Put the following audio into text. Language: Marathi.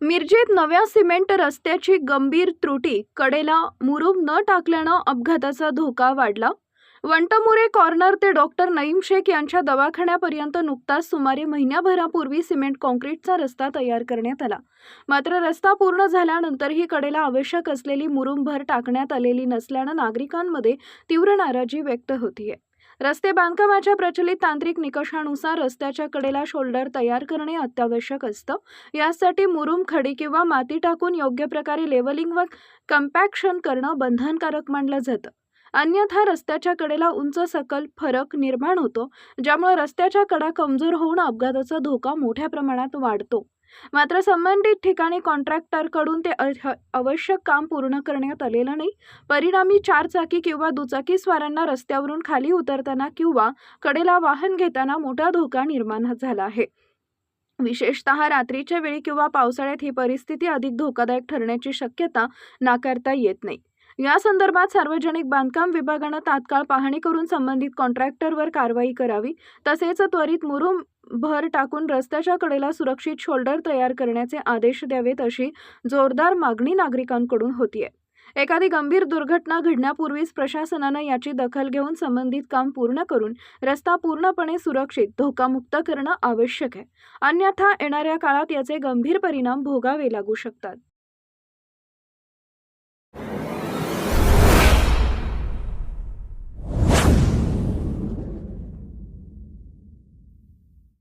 मिरजेत नव्या सिमेंट रस्त्याची गंभीर त्रुटी, कडेला मुरूम न टाकल्यानं अपघाताचा धोका वाढला. वंटमुरे कॉर्नर ते डॉक्टर नईम शेख यांच्या दवाखान्यापर्यंत नुकताच सुमारे महिन्याभरापूर्वी सिमेंट काँक्रीटचा रस्ता तयार करण्यात आला. मात्र रस्ता पूर्ण झाल्यानंतरही कडेला आवश्यक असलेली मुरूम भर टाकण्यात आलेली नसल्यानं नागरिकांमध्ये तीव्र नाराजी व्यक्त होतीये. रस्ते बांधकामाच्या प्रचलित तांत्रिक निकषानुसार रस्त्याच्या कडेला शोल्डर तयार करणे अत्यावश्यक असतं. यासाठी मुरूम, खडी किंवा माती टाकून योग्य प्रकारे लेवलिंग व कम्पॅक्शन करणं बंधनकारक मानलं जातं. अन्यथा रस्त्याच्या कडेला उंच सकल फरक निर्माण होतो, ज्यामुळे रस्त्याच्या कडा कमजोर होऊन अपघाताचा धोका मोठ्या प्रमाणात वाढतो. मात्र संबंधित ठिकाणी कॉन्ट्रॅक्टरकडून ते आवश्यक काम पूर्ण करण्यात आलेलं नाही. परिणामी चारचाकी किंवा दुचाकी स्वारांना रस्त्यावरून खाली उतरताना किंवा कडेला वाहन घेताना मोठा धोका निर्माण झाला आहे. विशेषतः रात्रीच्या वेळी किंवा पावसाळ्यात ही परिस्थिती अधिक धोकादायक ठरण्याची शक्यता नाकारता येत नाही. या संदर्भात सार्वजनिक बांधकाम विभागानं तात्काळ पाहणी करून संबंधित कॉन्ट्रॅक्टरवर कारवाई करावी. तसेच त्वरित मुरूम भर टाकून रस्त्याच्या कडेला सुरक्षित शोल्डर तयार करण्याचे आदेश द्यावेत, अशी जोरदार मागणी नागरिकांकडून होतीये. एखादी गंभीर दुर्घटना घडण्यापूर्वीच प्रशासनानं याची दखल घेऊन संबंधित काम पूर्ण करून रस्ता पूर्णपणे सुरक्षित, धोकामुक्त करणं आवश्यक आहे. अन्यथा येणाऱ्या काळात याचे गंभीर परिणाम भोगावे लागू शकतात.